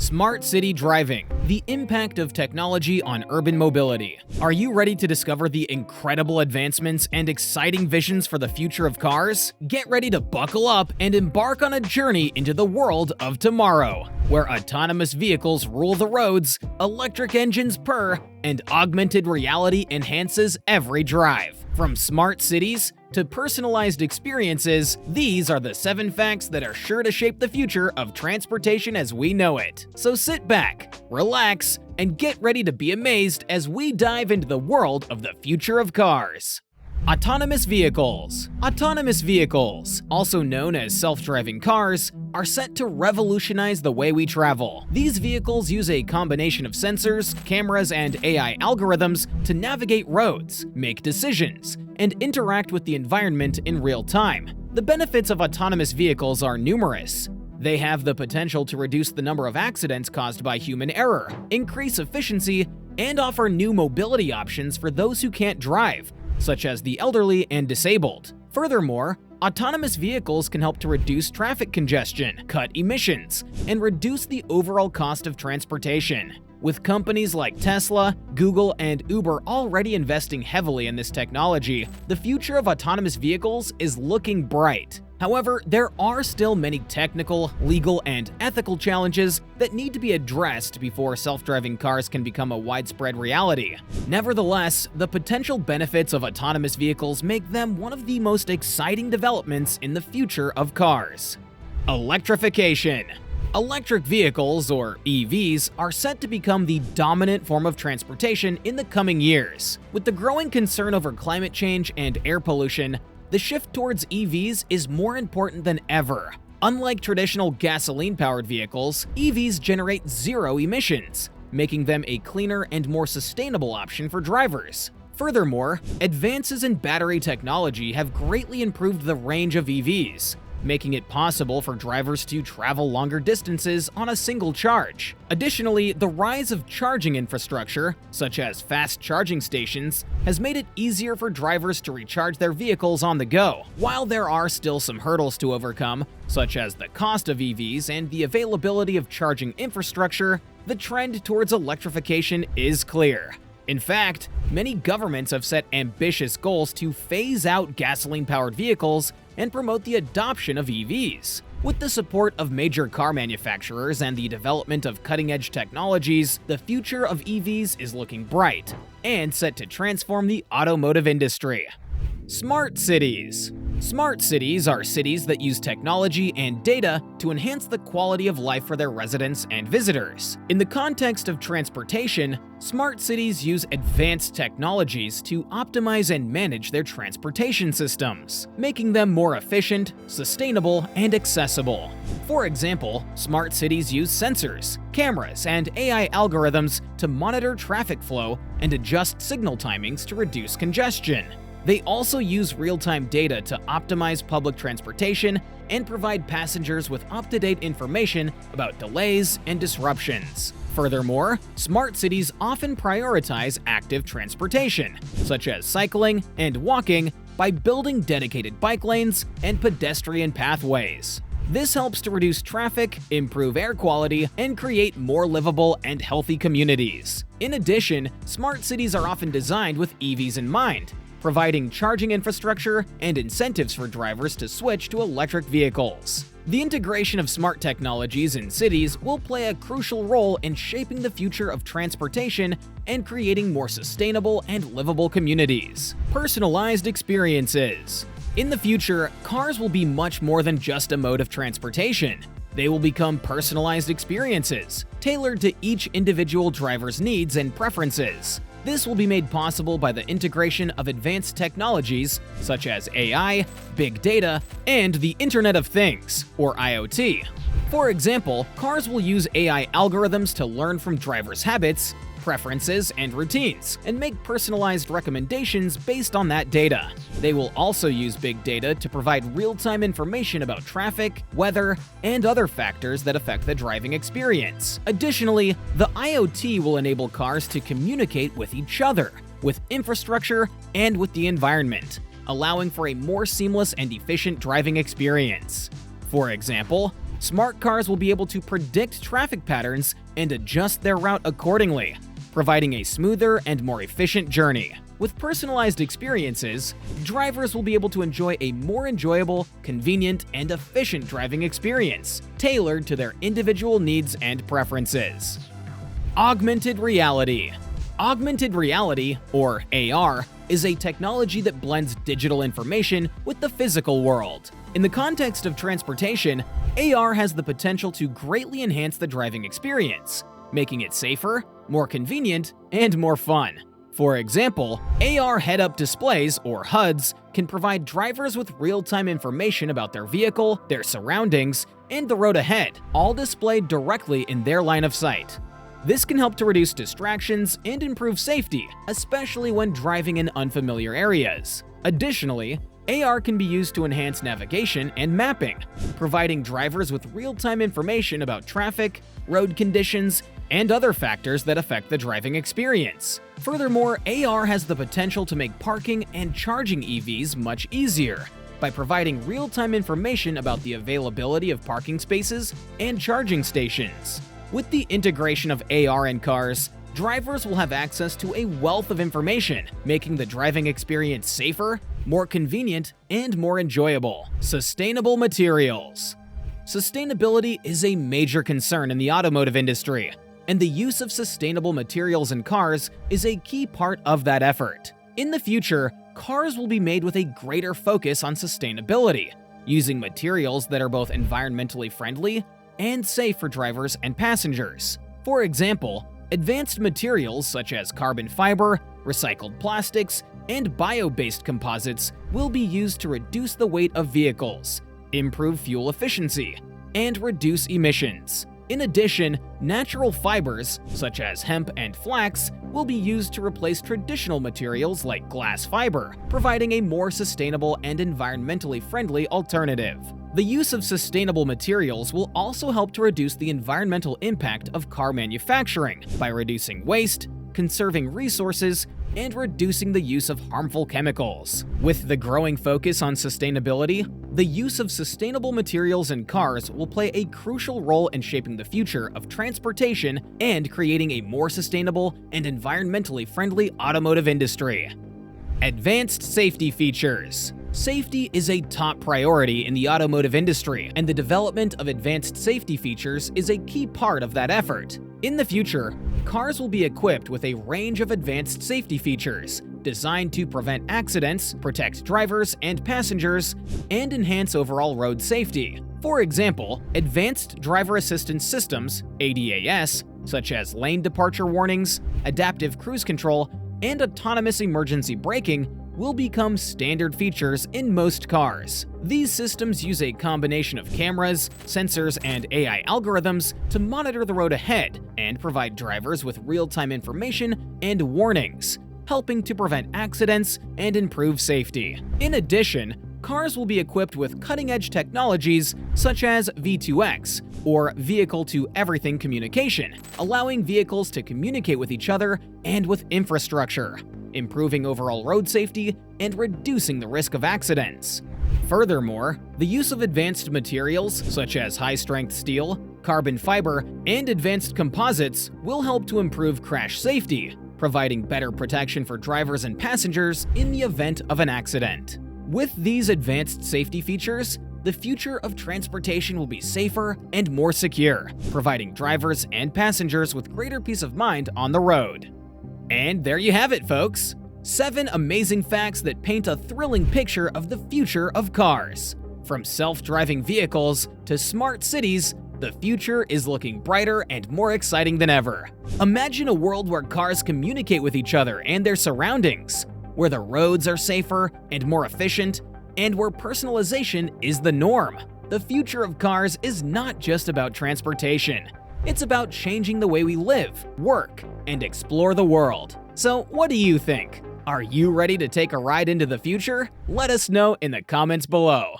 Smart city driving, the impact of technology on urban mobility. Are you ready to discover the incredible advancements and exciting visions for the future of cars? Get ready to buckle up and embark on a journey into the world of tomorrow, where autonomous vehicles rule the roads, electric engines purr, and augmented reality enhances every drive. From smart cities to personalized experiences, these are the 7 facts that are sure to shape the future of transportation as we know it. So sit back, relax, and get ready to be amazed as we dive into the world of the future of cars. Autonomous vehicles. Autonomous vehicles, also known as self-driving cars, are set to revolutionize the way we travel. These vehicles use a combination of sensors, cameras, and AI algorithms to navigate roads, make decisions, and interact with the environment in real time. The benefits of autonomous vehicles are numerous. They have the potential to reduce the number of accidents caused by human error, increase efficiency, and offer new mobility options for those who can't drive, such as the elderly and disabled. Furthermore, autonomous vehicles can help to reduce traffic congestion, cut emissions, and reduce the overall cost of transportation. With companies like Tesla, Google, and Uber already investing heavily in this technology, the future of autonomous vehicles is looking bright. However, there are still many technical, legal, and ethical challenges that need to be addressed before self-driving cars can become a widespread reality. Nevertheless, the potential benefits of autonomous vehicles make them one of the most exciting developments in the future of cars. Electrification. Electric vehicles, or EVs, are set to become the dominant form of transportation in the coming years. With the growing concern over climate change and air pollution, the shift towards EVs is more important than ever. Unlike traditional gasoline-powered vehicles, EVs generate zero emissions, making them a cleaner and more sustainable option for drivers. Furthermore, advances in battery technology have greatly improved the range of EVs, making it possible for drivers to travel longer distances on a single charge. Additionally, the rise of charging infrastructure, such as fast charging stations, has made it easier for drivers to recharge their vehicles on the go. While there are still some hurdles to overcome, such as the cost of EVs and the availability of charging infrastructure, the trend towards electrification is clear. In fact, many governments have set ambitious goals to phase out gasoline-powered vehicles and promote the adoption of EVs. With the support of major car manufacturers and the development of cutting-edge technologies, the future of EVs is looking bright and set to transform the automotive industry. Smart cities. Smart cities are cities that use technology and data to enhance the quality of life for their residents and visitors. In the context of transportation, smart cities use advanced technologies to optimize and manage their transportation systems, making them more efficient, sustainable, and accessible. For example, smart cities use sensors, cameras, and AI algorithms to monitor traffic flow and adjust signal timings to reduce congestion. They also use real-time data to optimize public transportation and provide passengers with up-to-date information about delays and disruptions. Furthermore, smart cities often prioritize active transportation, such as cycling and walking, by building dedicated bike lanes and pedestrian pathways. This helps to reduce traffic, improve air quality, and create more livable and healthy communities. In addition, smart cities are often designed with EVs in mind, providing charging infrastructure and incentives for drivers to switch to electric vehicles. The integration of smart technologies in cities will play a crucial role in shaping the future of transportation and creating more sustainable and livable communities. Personalized experiences. In the future, cars will be much more than just a mode of transportation. They will become personalized experiences, tailored to each individual driver's needs and preferences. This will be made possible by the integration of advanced technologies such as AI, big data, and the Internet of Things, or IoT. For example, cars will use AI algorithms to learn from drivers' habits, preferences, and routines, and make personalized recommendations based on that data. They will also use big data to provide real-time information about traffic, weather, and other factors that affect the driving experience. Additionally, the IoT will enable cars to communicate with each other, with infrastructure, and with the environment, allowing for a more seamless and efficient driving experience. For example, Smart cars will be able to predict traffic patterns and adjust their route accordingly, providing a smoother and more efficient journey. With personalized experiences, drivers will be able to enjoy a more enjoyable, convenient, and efficient driving experience, tailored to their individual needs and preferences. Augmented reality. Augmented reality, or AR, is a technology that blends digital information with the physical world. In the context of transportation, AR has the potential to greatly enhance the driving experience, making it safer, more convenient, and more fun. For example, AR head-up displays, or HUDs, can provide drivers with real-time information about their vehicle, their surroundings, and the road ahead, all displayed directly in their line of sight. This can help to reduce distractions and improve safety, especially when driving in unfamiliar areas. Additionally, AR can be used to enhance navigation and mapping, providing drivers with real-time information about traffic, road conditions, and other factors that affect the driving experience. Furthermore, AR has the potential to make parking and charging EVs much easier by providing real-time information about the availability of parking spaces and charging stations. With the integration of AR in cars, drivers will have access to a wealth of information, making the driving experience safer, more convenient, and more enjoyable. Sustainable materials. Sustainability is a major concern in the automotive industry, and the use of sustainable materials in cars is a key part of that effort. In the future, cars will be made with a greater focus on sustainability, using materials that are both environmentally friendly and safe for drivers and passengers. For example, advanced materials such as carbon fiber, recycled plastics, and bio-based composites will be used to reduce the weight of vehicles, improve fuel efficiency, and reduce emissions. In addition, natural fibers, such as hemp and flax, will be used to replace traditional materials like glass fiber, providing a more sustainable and environmentally friendly alternative. The use of sustainable materials will also help to reduce the environmental impact of car manufacturing by reducing waste, conserving resources, and reducing the use of harmful chemicals. With the growing focus on sustainability, the use of sustainable materials in cars will play a crucial role in shaping the future of transportation and creating a more sustainable and environmentally friendly automotive industry. Advanced safety features. Safety is a top priority in the automotive industry, and the development of advanced safety features is a key part of that effort. In the future, cars will be equipped with a range of advanced safety features designed to prevent accidents, protect drivers and passengers, and enhance overall road safety. For example, advanced driver assistance systems, ADAS, such as lane departure warnings, adaptive cruise control, and autonomous emergency braking, will become standard features in most cars. These systems use a combination of cameras, sensors, and AI algorithms to monitor the road ahead and provide drivers with real-time information and warnings, helping to prevent accidents and improve safety. In addition, cars will be equipped with cutting-edge technologies such as V2X, or Vehicle-to-Everything communication, allowing vehicles to communicate with each other and with infrastructure, improving overall road safety and reducing the risk of accidents. Furthermore, the use of advanced materials such as high-strength steel, carbon fiber, and advanced composites will help to improve crash safety, providing better protection for drivers and passengers in the event of an accident. With these advanced safety features, the future of transportation will be safer and more secure, providing drivers and passengers with greater peace of mind on the road. And there you have it, folks! 7 amazing facts that paint a thrilling picture of the future of cars. From self-driving vehicles to smart cities, the future is looking brighter and more exciting than ever. Imagine a world where cars communicate with each other and their surroundings, where the roads are safer and more efficient, and where personalization is the norm. The future of cars is not just about transportation. It's about changing the way we live, work, and explore the world. So what do you think? Are you ready to take a ride into the future? Let us know in the comments below.